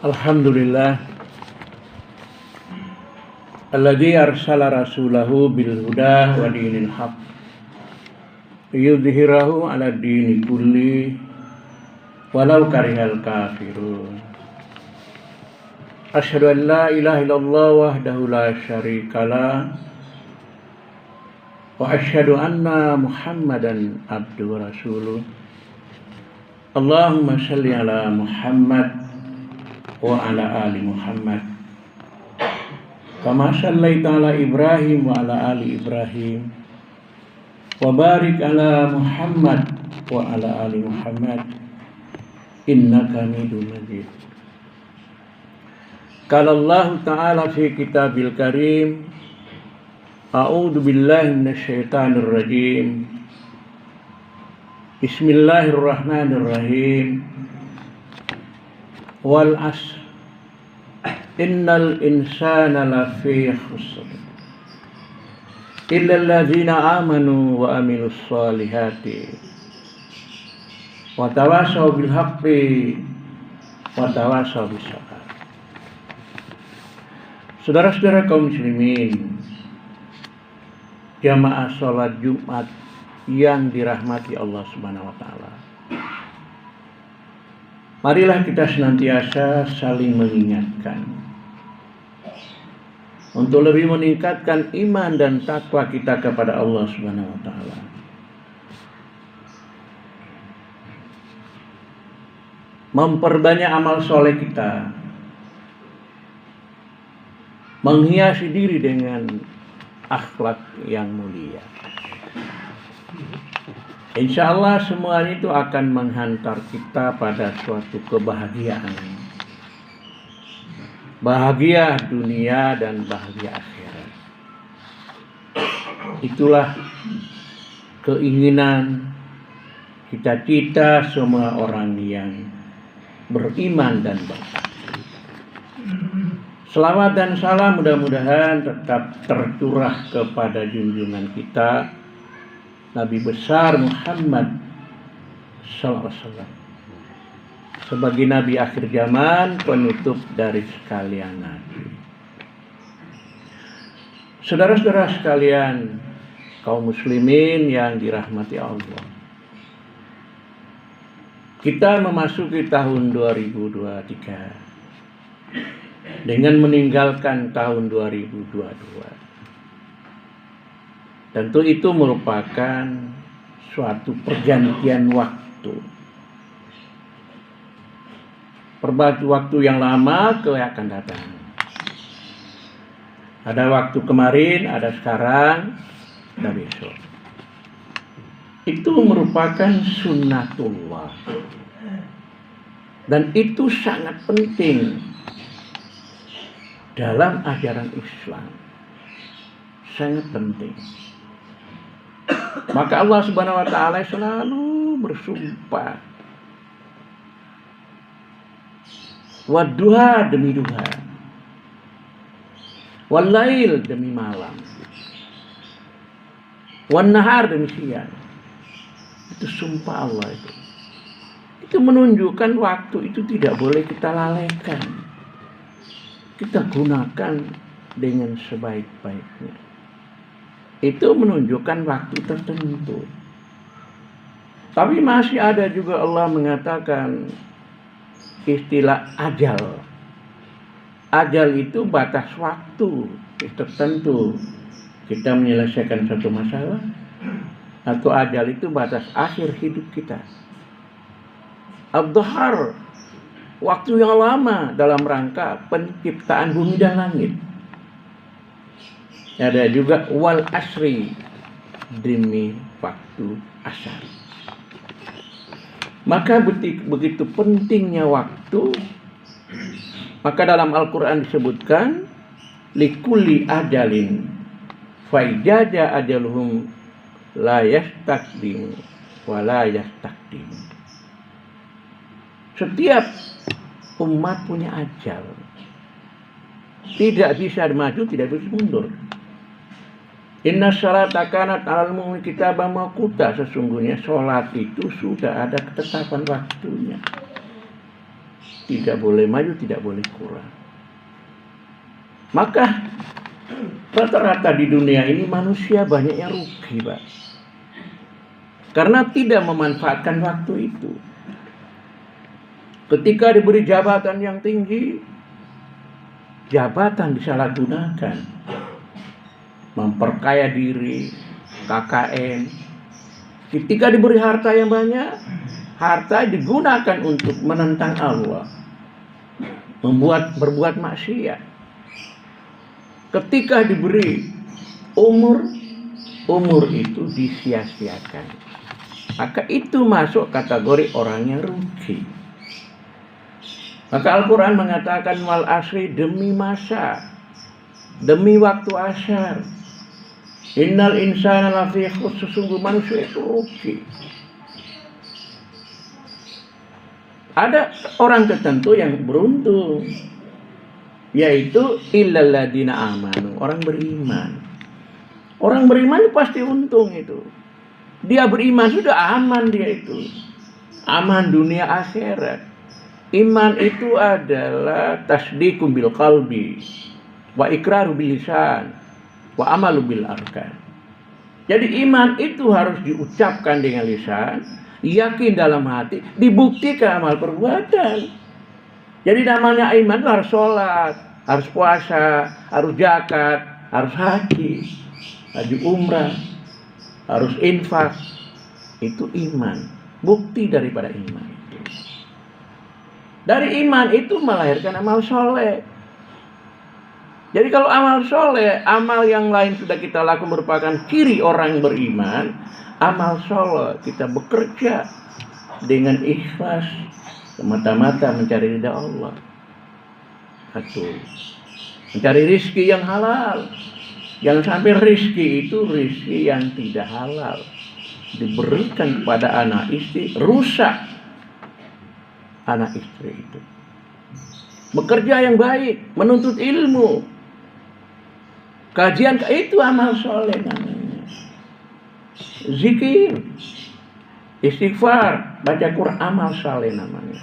Alhamdulillah alladzi arsala rasulahu bil huda wa dinil haq liyudhhirahu 'ala dini kulli walau karihal kafirun. Asyhadu an la ilaha illallah wahdahu la syarikalah wa asyhadu anna Muhammadan abduhu wa rasuluh. Allahumma shalli ala Muhammad wa ala ali Muhammad kama shallaita ala Ibrahim wa ala ali Ibrahim wa barik ala Muhammad wa ala ali Muhammad innaka Hamidum Majid. Qala Allah Ta'ala fi kitabil karim, a'udzu billahi minasyaitonir rajim. Bismillahirrahmanirrahim. Wal asr innal insana lafi khusr illa alladzina amanu wa amilus solihati wa tawasaw bil haqqi wa tawasaw bis sabr. Saudara-saudara kaum muslimin, jamaah salat Jumat yang dirahmati Allah Subhanahu wa taala. Marilah kita senantiasa saling mengingatkan untuk lebih meningkatkan iman dan takwa kita kepada Allah Subhanahu wa taala. Memperbanyak amal soleh kita, menghiasi diri dengan akhlak yang mulia. Insya Allah semua itu akan menghantar kita pada suatu kebahagiaan. Bahagia dunia dan bahagia akhirat. Itulah keinginan, cita-cita semua orang yang beriman dan berakhlak. Selawat dan salam mudah-mudahan tetap tercurah kepada junjungan kita Nabi besar Muhammad SAW sebagai Nabi akhir zaman, penutup dari sekalian Nabi. Saudara-saudara sekalian, kaum muslimin yang dirahmati Allah, kita memasuki tahun 2023 dengan meninggalkan tahun 2022. Tentu itu merupakan suatu pergantian waktu. Berbagi waktu yang lama ke yang akan datang. Ada waktu kemarin, ada sekarang, ada besok. Itu merupakan sunnatullah. Dan itu sangat penting dalam ajaran Islam. Sangat penting. Maka Allah Subhanahu wa taala selalu bersumpah. Wadduha demi duha. Wallail demi malam. Wan nahar demi siang. Itu sumpah Allah itu. Itu menunjukkan waktu itu tidak boleh kita lalaikan. Kita gunakan dengan sebaik-baiknya. Itu menunjukkan waktu tertentu. Tapi masih ada juga Allah mengatakan istilah ajal. Ajal itu batas waktu tertentu. Kita menyelesaikan satu masalah. Atau ajal itu batas akhir hidup kita. Ad-Dahar, waktu yang lama dalam rangka penciptaan bumi dan langit. Ada juga wal asri, demi waktu asar. Maka begitu pentingnya waktu, maka dalam Al-Quran disebutkan likulli ajalin faijaja ajaluhum la yastaqdim wa la yastaqdim. Setiap umat punya ajal. Tidak bisa maju, tidak bisa mundur. Inna sholata kanat 'alal mu'minina kitaban mawquta. Sesungguhnya sholat itu sudah ada ketetapan waktunya. tidak boleh maju, tidak boleh kurang. Maka rata-rata di dunia ini manusia banyak yang rugi, Pak. Karena tidak memanfaatkan waktu itu. Ketika diberi jabatan yang tinggi, jabatan disalahgunakan. Memperkaya diri, KKN. Ketika diberi harta yang banyak, harta digunakan untuk menentang Allah. Berbuat maksiat. Ketika diberi umur itu disia-siakan. Maka itu masuk kategori orang yang rugi. Maka Al-Quran mengatakan wal asri, demi masa, demi waktu asyar. Innal insana lafi khusr, sesungguh manusia itu rugi. Ada orang tertentu yang beruntung, yaitu illal ladina amanu, orang beriman. Orang beriman pasti untung itu. Dia beriman sudah aman, dia itu aman dunia akhirat. Iman itu adalah tasdiqu bil qalbi wa iqraru bil lisan wa amalu bil arkan. Jadi iman itu harus diucapkan dengan lisan, yakin dalam hati, dibuktikan amal perbuatan. Jadi namanya iman itu harus sholat, harus puasa, harus zakat, harus haji umrah, harus infak. Itu iman, bukti daripada iman itu. Dari iman itu melahirkan amal soleh. Jadi kalau amal soleh, amal yang lain sudah kita lakukan merupakan ciri orang beriman. Amal soleh, kita bekerja dengan ikhlas, semata-mata mencari ridha Allah. Satu, mencari rizki yang halal. Jangan sampai rizki itu rizki yang tidak halal diberikan kepada anak istri, rusak anak istri itu. Bekerja yang baik, menuntut ilmu, kajian itu amal soleh namanya. Zikir, istighfar, baca Quran, amal soleh namanya.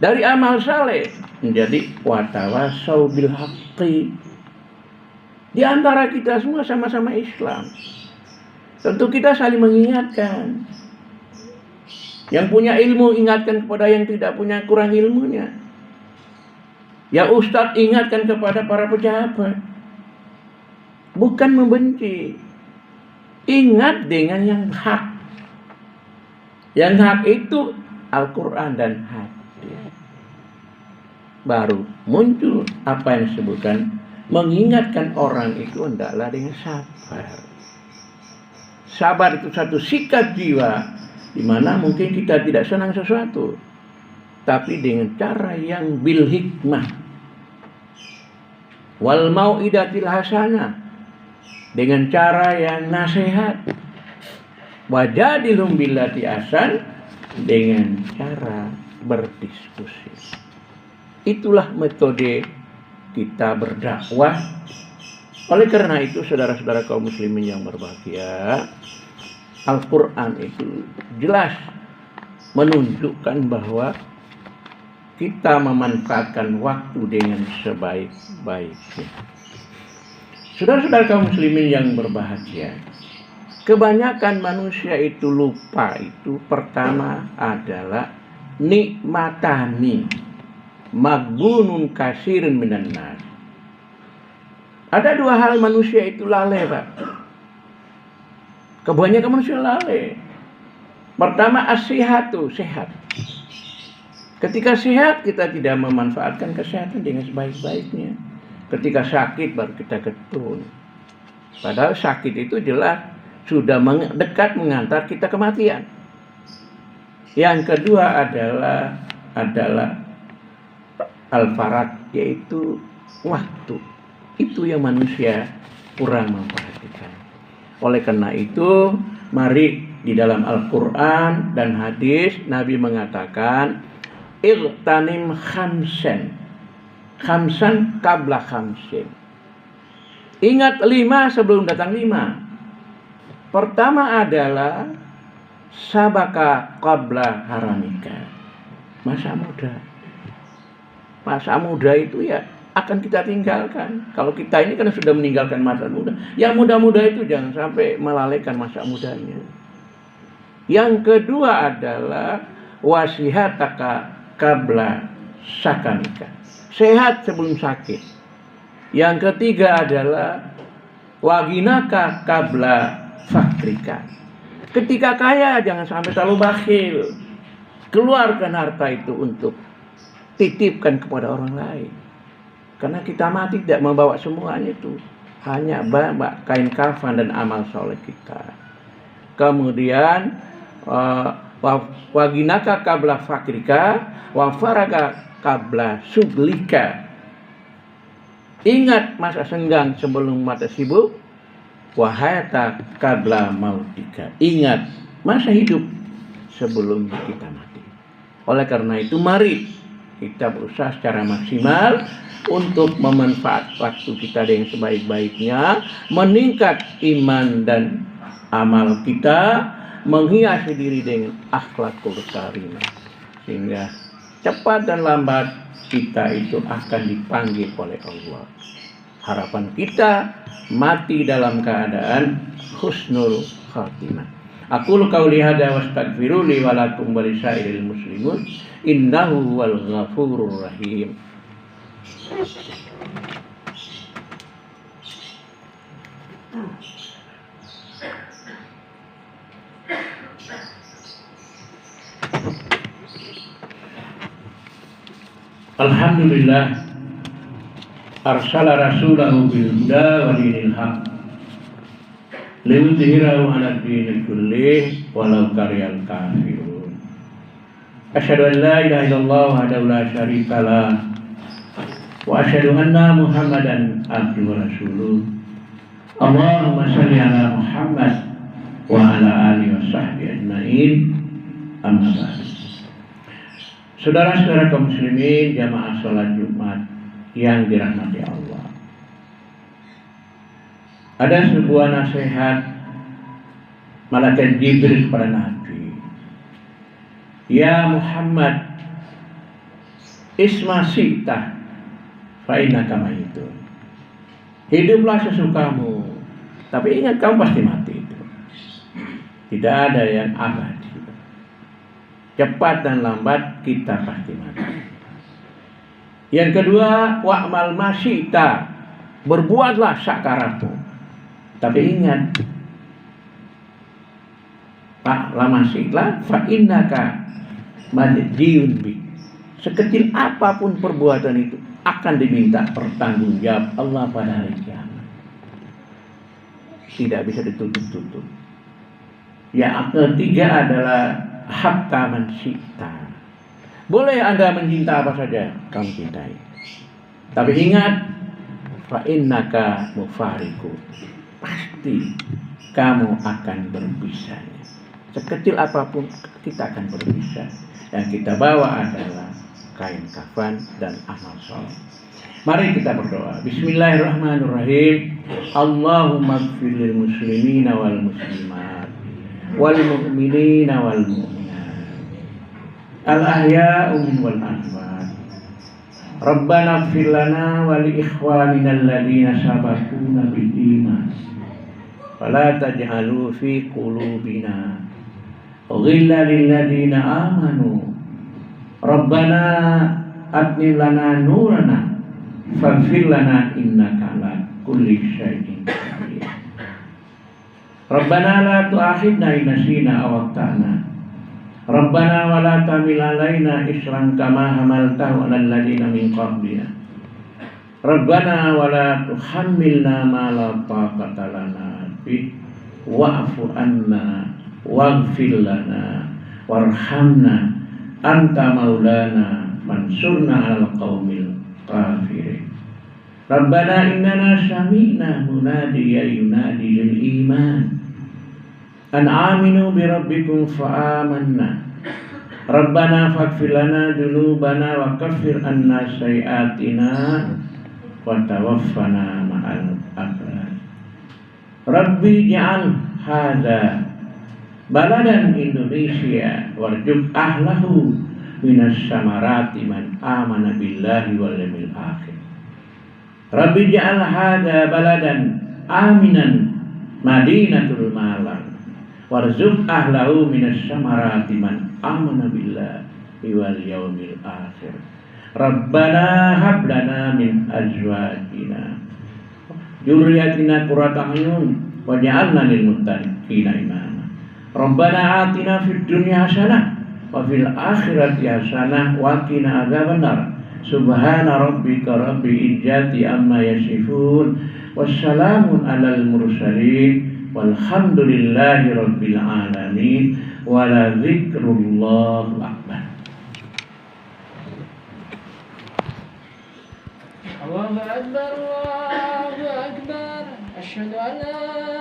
Dari amal soleh menjadi watawasau bil haqqi. Di antara kita semua sama-sama Islam. Tentu kita saling mengingatkan. Yang punya ilmu ingatkan kepada yang tidak punya, kurang ilmunya. Ya Ustadz ingatkan kepada para pejabat. Bukan membenci. Ingat dengan yang hak. Yang hak itu Al-Quran dan hadis. Baru muncul apa yang disebutkan, mengingatkan orang itu hendaklah dengan sabar. Sabar itu satu sikap jiwa di mana mungkin kita tidak senang sesuatu, tapi dengan cara yang bil hikmah wal mau'idatil hasanah, dengan cara yang nasihat, wajadilhum billati ahsan, dengan cara berdiskusi. Itulah metode kita berdakwah. Oleh karena itu, saudara-saudara kaum muslimin yang berbahagia, Al-Quran itu jelas menunjukkan bahwa kita memanfaatkan waktu dengan sebaik-baiknya. Saudara-saudara kaum muslimin yang berbahagia, kebanyakan manusia itu lupa itu pertama adalah nikmatani magbunun kasirin minan nas. Ada dua hal manusia itu lalai, Pak. Kebanyakan manusia lalai. Pertama, as-sihatu, sehat. Ketika sehat, kita tidak memanfaatkan kesehatan dengan sebaik-baiknya. Ketika sakit, baru kita getun. Padahal sakit itu jelas sudah dekat mengantar kita kematian. Yang kedua adalah al-farad, yaitu waktu. Itu yang manusia kurang memperhatikan. Oleh karena itu, mari di dalam Al-Quran dan hadis Nabi mengatakan, Ightanim khamsan, khamsan qabla khamsin. Ingat 5 sebelum datang 5. Pertama adalah sabaka qabla haramika, masa muda. Masa muda itu ya akan kita tinggalkan. Kalau kita ini kan sudah meninggalkan masa muda, yang muda-muda itu jangan sampai melalaikan masa mudanya. Yang kedua adalah wasihataka qabla sakanika, sehat sebelum sakit. Yang ketiga adalah waginaka qabla fakrika, ketika kaya jangan sampai terlalu bakhil, keluarkan harta itu untuk titipkan kepada orang lain. Karena kita mati tidak membawa semuanya itu, hanya bawa kain kafan dan amal soleh kita. Kemudian waginaka qabla fakrika wa faraga qabla suglika, ingat masa senggang sebelum mata sibuk. Wahayata qabla mautika, ingat masa hidup sebelum kita mati. Oleh karena itu mari kita berusaha secara maksimal untuk memanfaatkan waktu kita dengan sebaik-baiknya, meningkat iman dan amal kita, menghiasi diri dengan akhlakul karimah, sehingga cepat dan lambat kita itu akan dipanggil oleh Allah. Harapan kita mati dalam keadaan husnul khatimah. Aqulu qauli hadza wastaghfiru li wa lakum wa lisairil muslimin innahu wal ghafurur rahim. Alhamdulillah arsala rasulahu bil huda wa dinil haq liyudhhirahu 'ala ad-dini kullih walau karihal kafirun. Asyhadu an la ilaha illallah wahdahu la syarika lah wa asyhadu anna Muhammadan abduhu wa rasuluh. Allahumma shalli ala Muhammad wa ala alihi wa sahbihi ajmain. Amma ba'd. Saudara-saudara kaum muslimin jamaah salat Jumat yang dirahmati Allah, ada sebuah nasihat malaikat Jibril kepada Nabi. Ya Muhammad, isma syi'ta fa innaka mayitun. Hiduplah sesukamu, tapi ingat kamu pasti mati itu. Tidak ada yang abadi. Cepat dan lambat kita pasti mati. Yang kedua, wa'mal masyita, berbuatlah sakaramu. Tapi ingat, Pak lama siklah fa innaka madjiyun bi. Sekecil apapun perbuatan itu akan diminta pertanggungjawab Allah pada hari kiamat. Tidak bisa ditutup-tutup. Yang ketiga adalah hatta man syi'ta. Boleh Anda mencinta apa saja kamu cintai, tapi ingat, fa innaka mufariqu, pasti kamu akan berpisah. Sekecil apapun kita akan berpisah. Yang kita bawa adalah kain kafan dan amal soleh. Mari kita berdoa. Bismillahirrahmanirrahim. Allahumma ighfir lil muslimina wal muslimat wal mu'minina wal mu'minat al-ahya'u min wal amwat. Rabbana ighfir lana wa li ikhwanina alladhina sabaquna bil iman wa la taj'alhu fi qulubina ghillan lil ladzina amanu. Rabbana atmim lana nurana faghfir lana innaka ala kulli syai'in qadir. Rabbana la tu'akhidna in nasina aw akhtana. Rabbana wa la tahmil alaina isran kama hamaltahu 'alal ladzina min qablina. Rabbana wa la tuhammilna ma la taqata lana bih wa'fu anna waghfir lana warhamna anta maulana mansurna 'alal qaumil kafirin. Rabbana innana sami'na munadiyan yunadi lil iman an aminu bi rabbikum fa amanna. Rabbana faghfir lana dzunubana wa kaffir anna sayyi'atina wa tawaffana ma'al abrar. Rabbi ij'al hadza baladan Indonesia warzuq ahlahu minas samarati man amana billahi wal yawmil akhir. Rabbi ja'al hadza baladan aminan madinatul malang warzuq ahlahu minas samarati man amana billahi wal yawmil akhir. Rabbana hab lana min azwajina dzurriyyatina qurrata a'yun waj'alna lil muttaqina imama. Rabbana atina fid dunya hasanah wa fil akhirati hasanah wa qina adzabannar. Subhana rabbika rabbil izzati amma yasifun wassalamun alal mursalin walhamdulillahi rabbil alamin wa la dzikrullahu akbar. Allahu akbar, Allahu akbar. Asyhadu an la